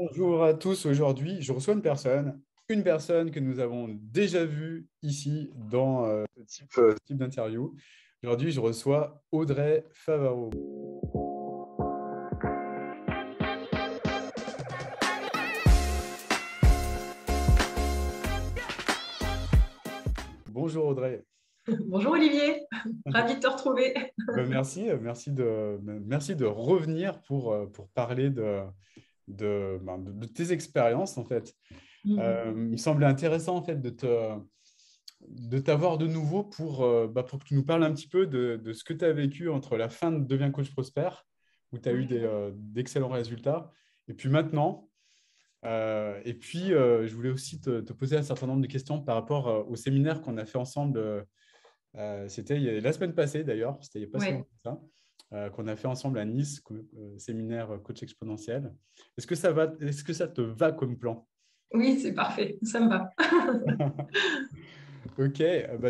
Bonjour à tous. Aujourd'hui, je reçois une personne que nous avons déjà vue ici dans ce type d'interview. Aujourd'hui, je reçois Audrey Favaro. Bonjour Audrey. Bonjour Olivier, ravi de te retrouver. Merci de revenir pour parler de tes expériences en fait. Il me semblait intéressant en fait de t'avoir de nouveau pour que tu nous parles un petit peu de ce que tu as vécu entre la fin de Deviens coach prospère, où tu as eu d'excellents résultats, et puis maintenant. Je voulais aussi te poser un certain nombre de questions par rapport au séminaire qu'on a fait ensemble. C'était la semaine passée d'ailleurs, c'était il n'y a pas si longtemps Ouais, que ça, qu'on a fait ensemble à Nice, séminaire coach exponentiel. Est-ce que ça te va comme plan? oui, c'est parfait, ça me va. Ok,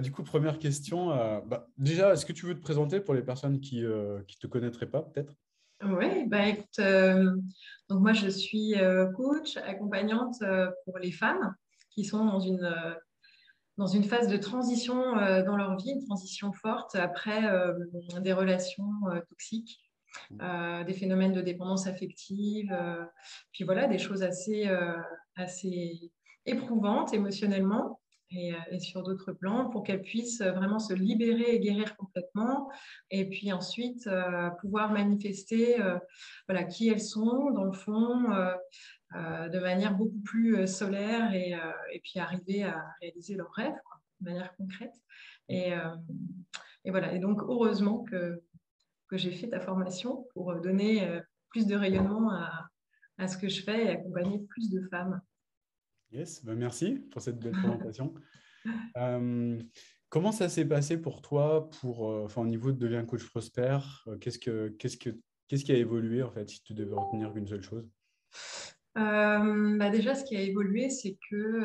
du coup, première question. Déjà, est-ce que tu veux te présenter pour les personnes qui ne te connaîtraient pas, peut-être? Oui, bah écoute, donc moi je suis coach, accompagnante pour les femmes qui sont dans une phase de transition dans leur vie, une transition forte après des relations toxiques, des phénomènes de dépendance affective, puis voilà, des choses assez éprouvantes émotionnellement et sur d'autres plans pour qu'elles puissent vraiment se libérer et guérir complètement et puis ensuite pouvoir manifester voilà, qui elles sont dans le fond de manière beaucoup plus solaire et puis arriver à réaliser leurs rêves quoi, de manière concrète. Et, euh, et voilà, et donc heureusement que j'ai fait ta formation pour donner plus de rayonnement à ce que je fais et accompagner plus de femmes. Yes, merci pour cette belle présentation. Euh, Comment ça s'est passé pour toi au niveau de Deviens coach prospère? Qu'est-ce qui a évolué en fait, si tu devais retenir qu'une seule chose? Déjà, ce qui a évolué, c'est que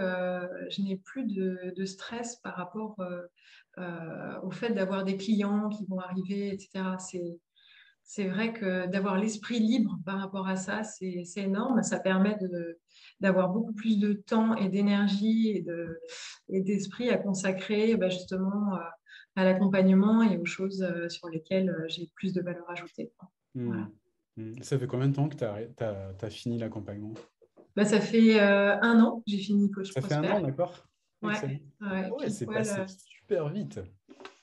je n'ai plus de stress par rapport au fait d'avoir des clients qui vont arriver, etc. C'est vrai que d'avoir l'esprit libre par rapport à ça, c'est énorme. Ça permet d'avoir beaucoup plus de temps et d'énergie et d'esprit à consacrer justement à l'accompagnement et aux choses sur lesquelles j'ai plus de valeur ajoutée, quoi. Hmm. Voilà. Ça fait combien de temps que tu as fini l'accompagnement? Ça fait 1 an que j'ai fini Coach Ça fait 1 an, Prosper. d'accord? Ouais, Excellent. ouais, Ah ouais, pile c'est poil. passé super vite.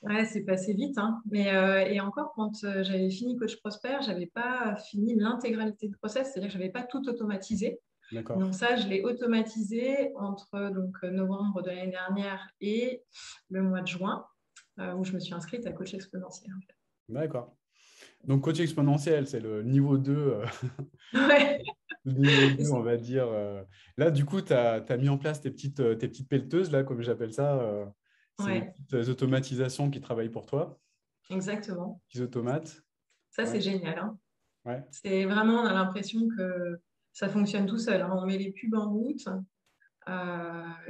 Ouais, c'est passé vite, hein. Et encore, quand j'avais fini Coach Prosper, j'avais pas fini l'intégralité du process, c'est-à-dire que j'avais pas tout automatisé. Donc D'accord. ça, je l'ai automatisé entre novembre de l'année dernière et le mois de juin, où je me suis inscrite à Coach Exponentiel. En D'accord. Donc, coach exponentiel, c'est le niveau 2, fait. le niveau Ouais, 2, on va dire. Là, du coup, tu as mis en place tes petites pelleteuses, là, comme j'appelle ça. C'est des ouais, petites automatisations qui travaillent pour toi, exactement. petits automates. Ça, Ouais, c'est génial, hein. ouais. C'est vraiment, on a l'impression que ça fonctionne tout seul, hein. On met les pubs en route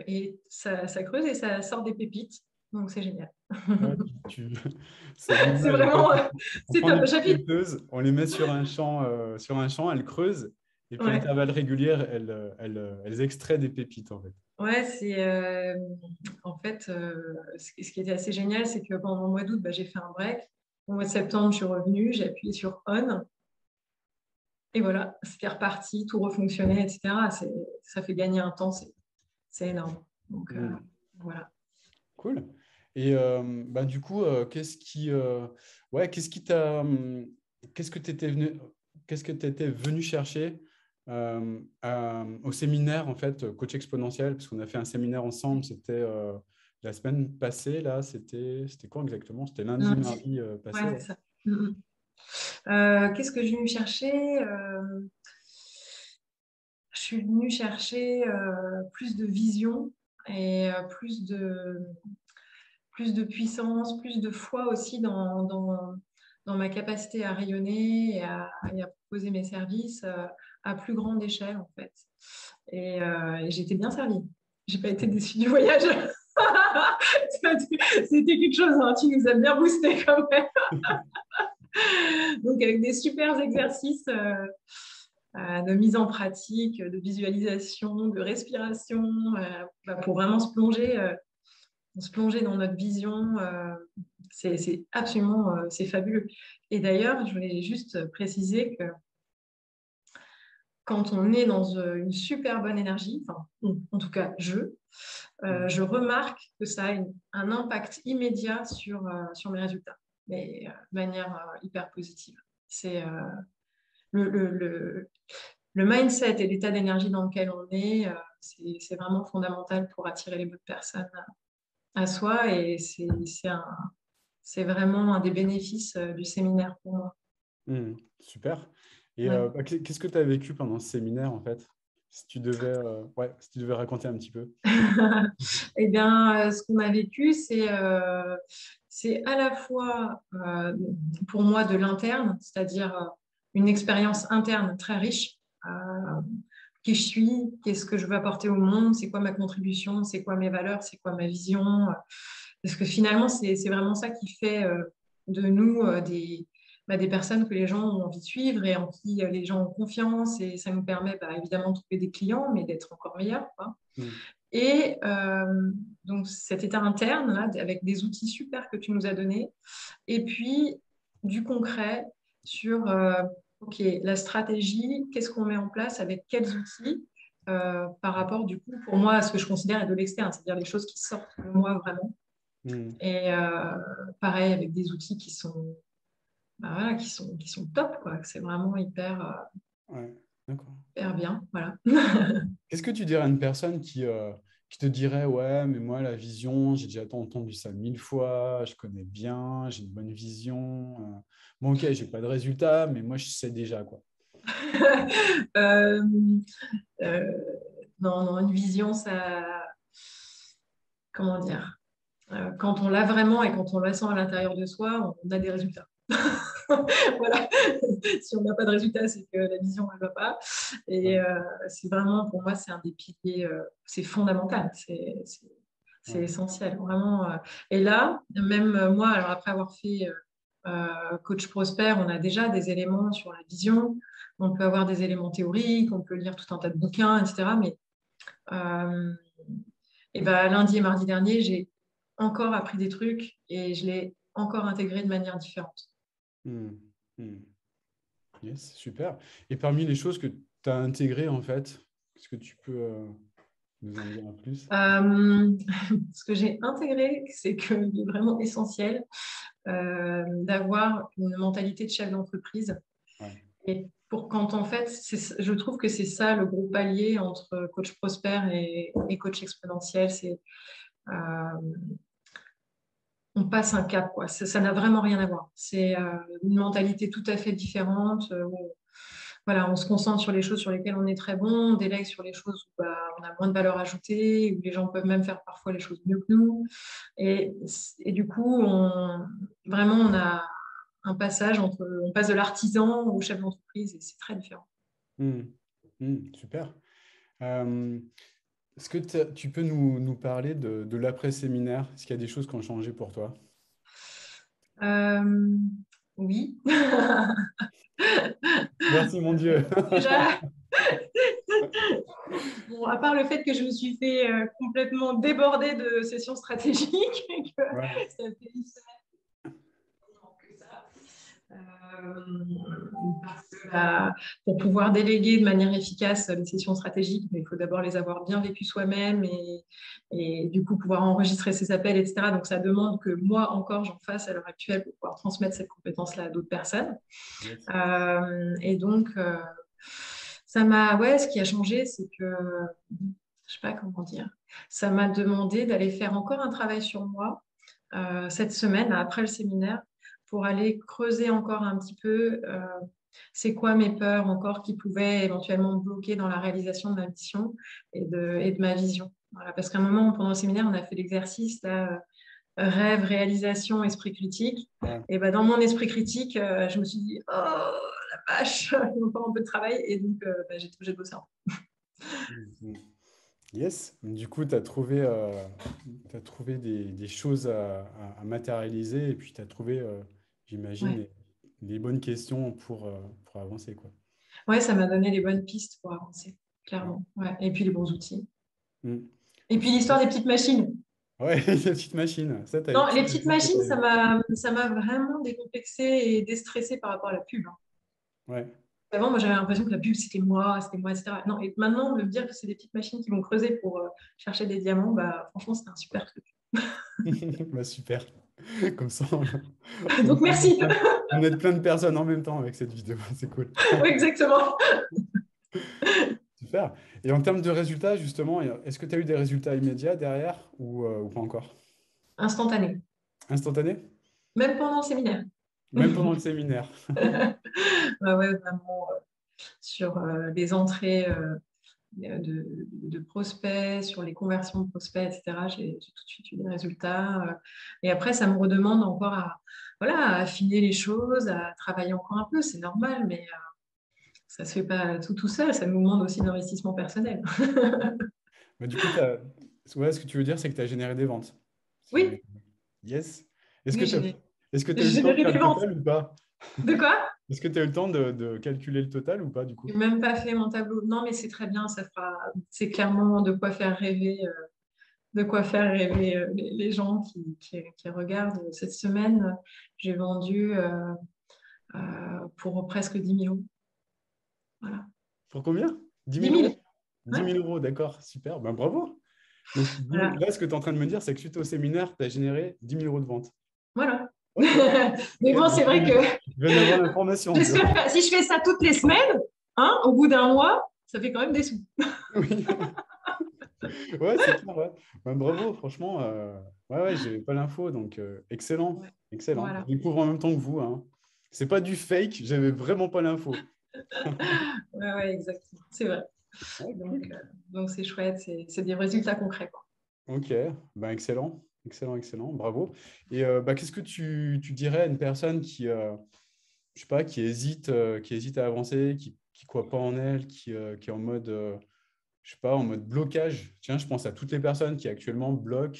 et ça creuse et ça sort des pépites. Donc, c'est génial. Ouais, c'est C'est l'image. En fait, vraiment, on c'est prend des top. petites pelleteuses, on les met sur un champ, elles creusent, et puis à Ouais, intervalles réguliers, elles extraient des pépites, en fait. ouais, c'est en fait ce qui était assez génial, c'est que pendant le mois d'août, j'ai fait un break. Au mois de septembre, je suis revenue, j'ai appuyé sur on et voilà, c'était reparti, tout refonctionnait, etc. Ça fait gagner un temps, c'est énorme. Donc Mm. voilà. Cool. Et du coup, qu'est-ce que tu étais venu chercher au séminaire, en fait, Coach Exponentiel, parce qu'on a fait un séminaire ensemble, c'était la semaine passée, là, c'était quoi exactement? C'était lundi, Lundi. mardi Ouais, passé, c'est ouais. ça. Qu'est-ce que je suis venue chercher je suis venue chercher plus de vision et plus de puissance, plus de foi aussi dans ma capacité à rayonner et à proposer mes services à plus grande échelle, en fait. Et j'ai été bien servie. J'ai pas été déçue du voyage. C'était quelque chose, hein. Tu nous as bien boosté quand même. Donc, avec des super exercices de mise en pratique, de visualisation, de respiration, pour vraiment se plonger dans notre vision. C'est absolument c'est fabuleux. Et d'ailleurs, je voulais juste préciser que quand on est dans une super bonne énergie, enfin, en tout cas, je remarque que ça a un impact immédiat sur mes résultats, mais de manière hyper positive. C'est le, le mindset et l'état d'énergie dans lequel on est, c'est vraiment fondamental pour attirer les bonnes personnes à soi et c'est vraiment un des bénéfices du séminaire pour moi. Super. Et Ouais. qu'est-ce que tu as vécu pendant ce séminaire, en fait? Si tu devais raconter un petit peu. Eh bien, ce qu'on a vécu, c'est à la fois pour moi de l'interne, c'est-à-dire une expérience interne très riche. Qui je suis, qu'est-ce que je veux apporter au monde, c'est quoi ma contribution, c'est quoi mes valeurs, c'est quoi ma vision. Parce que finalement, c'est vraiment ça qui fait de nous des personnes que les gens ont envie de suivre et en qui les gens ont confiance. Et ça nous permet évidemment de trouver des clients, mais d'être encore meilleurs, quoi. Mm. Et donc, cet état interne, là, avec des outils super que tu nous as donnés, et puis du concret sur OK, la stratégie, qu'est-ce qu'on met en place, avec quels outils, par rapport, du coup, pour moi, à ce que je considère être de l'externe, c'est-à-dire les choses qui sortent de moi vraiment. Mm. Et pareil, avec des outils voilà, qui sont top, quoi. C'est vraiment Ouais, d'accord. hyper bien. Voilà. Qu'est-ce que tu dirais à une personne qui te dirait, ouais, mais moi, la vision, j'ai déjà entendu ça 1000 fois, je connais bien, j'ai une bonne vision. Bon, ok, j'ai pas de résultat, mais moi, je sais déjà, quoi. Euh, euh, non, non, une vision, ça. Comment dire? Quand on l'a vraiment et quand on la sent à l'intérieur de soi, on a des résultats. Voilà. Si on n'a pas de résultats, c'est que la vision ne va pas. Et Ouais, c'est vraiment, pour moi, c'est un des piliers, c'est fondamental, c'est ouais. essentiel, vraiment. Et là, même moi, alors après avoir fait Coach Prosper, on a déjà des éléments sur la vision. On peut avoir des éléments théoriques, on peut lire tout un tas de bouquins, etc. Mais euh, et lundi et mardi dernier, j'ai encore appris des trucs et je l'ai encore intégré de manière différente. Mm. Mm. Yes, super. Et parmi les choses que tu as intégrées, en fait, est-ce que tu peux nous en dire un plus? Euh, Ce que j'ai intégré, c'est qu'il est vraiment essentiel d'avoir une mentalité de chef d'entreprise. Ouais. Et pour quand en fait, je trouve que c'est ça le gros palier entre coach Prosper et coach exponentiel. Euh, on passe un cap, quoi. Ça n'a vraiment rien à voir. C'est une mentalité tout à fait différente. Voilà, on se concentre sur les choses sur lesquelles on est très bon, on délègue sur les choses où on a moins de valeur ajoutée, où les gens peuvent même faire parfois les choses mieux que nous. Et, et du coup, vraiment, on a un passage on passe de l'artisan au chef d'entreprise et c'est très différent. Mm. Mm. Super. Euh, Est-ce que tu peux nous parler de l'après-séminaire? Est-ce qu'il y a des choses qui ont changé pour toi? Euh, oui. Merci, mon Dieu. Déjà, bon, à part le fait que je me suis fait complètement déborder de sessions stratégiques, et que Ouais. ça fait une semaine que ça. Parce que pour pouvoir déléguer de manière efficace les sessions stratégiques, il faut d'abord les avoir bien vécues soi-même et du coup pouvoir enregistrer ces appels, etc. Donc ça demande que moi encore j'en fasse à l'heure actuelle pour pouvoir transmettre cette compétence-là à d'autres personnes. Yes. Et donc ce qui a changé, c'est que je sais pas comment dire, ça m'a demandé d'aller faire encore un travail sur moi cette semaine après le séminaire pour aller creuser encore un petit peu c'est quoi mes peurs encore qui pouvaient éventuellement me bloquer dans la réalisation de ma mission et de ma vision. Voilà, parce qu'à un moment, pendant le séminaire, on a fait l'exercice là, rêve, réalisation, esprit critique. Ouais. Et dans mon esprit critique, je me suis dit, oh la vache, il me encore un peu de travail. Et donc, j'ai bossé un peu. Mhm. Yes. Du coup, tu as t'as trouvé des choses à matérialiser et puis tu as trouvé, j'imagine, Ouais. les bonnes questions pour avancer, quoi. Ouais, ça m'a donné les bonnes pistes pour avancer, clairement. Ouais. Et puis les bons outils. Mm. Et puis l'histoire des petites machines. Ouais, les petites machines. Ça, Non, ça, les j'ai petites vu que machines, t'avais vu. ça m'a vraiment décomplexé et déstressé par rapport à la pub, hein. Ouais. Avant, moi, j'avais l'impression que la pub, c'était moi, etc. Non, et maintenant, de me dire que c'est des petites machines qui vont creuser pour chercher des diamants, bah, franchement, c'était un super truc. Bah, super. Comme ça, Donc, merci. on aide plein de personnes en même temps avec cette vidéo. C'est cool. Oui, exactement. Super. Et en termes de résultats, justement, est-ce que tu as eu des résultats immédiats derrière ou pas encore? Instantané. Instantanés? Même pendant le séminaire. Même pendant le séminaire. Ouais, ouais, vraiment, sur les entrées de prospects, sur les conversions de prospects, etc. J'ai tout de suite eu des résultats. Et après, ça me redemande encore voilà, à affiner les choses, à travailler encore un peu. C'est normal, mais ça ne se fait pas tout seul. Ça nous demande aussi de l'investissement personnel. Mais du coup, ouais, ce que tu veux dire, c'est que tu as généré des ventes. Si j'ai bien Oui, compris. Yes. Est-ce que oui, tu as, est-ce que tu as eu le temps de générer faire des le ventes. total ou pas? De quoi? Est-ce que tu as eu le temps de calculer le total ou pas, du coup? J'ai même pas fait mon tableau. Non, mais c'est très bien. C'est clairement de quoi faire rêver les gens qui regardent. Cette semaine, j'ai vendu pour presque 10 000 euros. Voilà. Pour combien? 10 10 000 000. euros? 10 Ouais. 000 euros, d'accord, super. Ben, bravo. Donc, Voilà. là, ce que tu es en train de me dire, c'est que suite au séminaire, tu as généré 10 000 euros de vente. Voilà. Ok, Mais ok, bon, ben, c'est vrai que je viens d'avoir l'information, tu vois. si je fais ça toutes les semaines, hein, au bout d'un mois, ça fait quand même des sous. Oui. Ouais, c'est clair, ouais. Ben, bravo, franchement. Ouais, ouais, j'ai pas l'info, donc excellent, Ouais. excellent. Voilà. Je découvre en même temps que vous, hein. C'est pas du fake, j'avais vraiment pas l'info. Ouais, ouais, exactement. C'est vrai. Ouais, Donc, cool. donc c'est chouette. C'est des résultats concrets, quoi. Ok, ben, excellent, excellent, excellent, bravo. Et bah, qu'est-ce que tu dirais à une personne je sais pas, qui hésite à avancer, qui croit pas en elle, qui est en mode, je sais pas, en mode blocage. Tiens, je pense à toutes les personnes qui actuellement bloquent,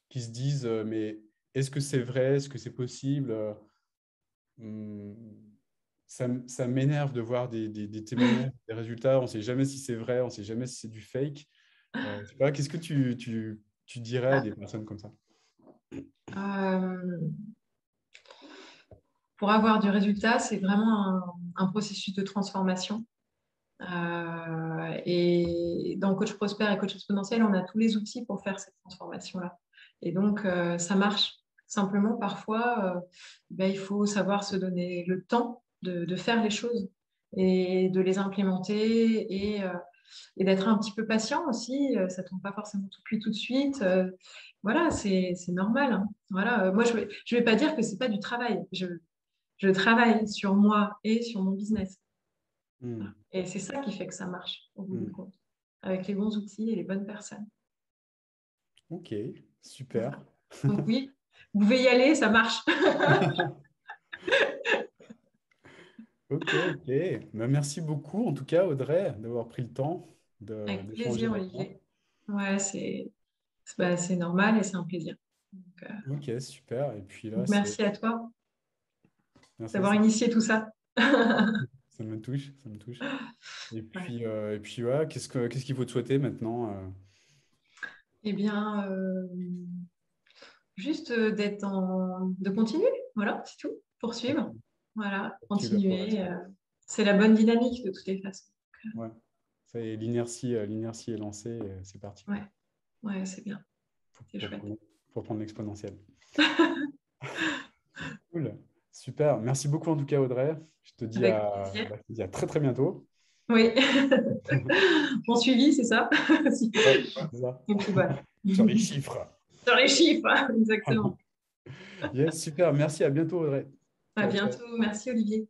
qui se disent, mais est-ce que c'est vrai? Est-ce que c'est possible? Hum, ça m'énerve de voir des témoignages, des résultats. On ne sait jamais si c'est vrai, on ne sait jamais si c'est du fake. Je sais pas, qu'est-ce que tu dirais à des personnes comme ça? Euh, pour avoir du résultat, c'est vraiment un processus de transformation. Et dans Coach Prosper et Coach Exponentiel, on a tous les outils pour faire cette transformation-là. Et donc, ça marche. Simplement, parfois, il faut savoir se donner le temps de faire les choses et de les implémenter et d'être un petit peu patient aussi. Ça ne tombe pas forcément tout cuit tout de suite. Voilà, c'est normal, hein. Voilà. Moi, je vais pas dire que c'est pas du travail. Je travaille sur moi et sur mon business. Voilà. Hmm, Et c'est ça qui fait que ça marche, au bout du hmm. compte, avec les bons outils et les bonnes personnes. Ok, super. Voilà. Donc oui, vous pouvez y aller, ça marche. Ok, ok. Ben, merci beaucoup, en tout cas, Audrey, d'avoir pris le temps Avec d'échanger plaisir, avec moi. Olivier. Ouais, c'est normal et c'est un plaisir. Ok, super. Et puis là, Donc, merci à toi merci, d'avoir initié tout ça. ça me touche, ça me touche. Ouais. Et puis ouais, qu'est-ce qu'il faut te souhaiter maintenant? Eh bien, juste de continuer, voilà, c'est tout, poursuivre, voilà, Tu la continuer. progression. C'est la bonne dynamique de toutes les façons. Ouais. Ça y est, l'inertie est lancée, c'est parti, quoi. Ouais, ouais, c'est bien, Pour, c'est pour chouette. prendre, pour prendre l'exponentiel. Cool, super. Merci beaucoup en tout cas, Audrey. Avec plaisir. Je te dis à très très bientôt. Oui. Mon suivi, c'est ça? Ouais, c'est ça. Et puis voilà. Sur les chiffres. Sur les chiffres, exactement. Yes, super. Merci, à bientôt, Audrey. À Ciao, ciao. bientôt. Merci, Olivier.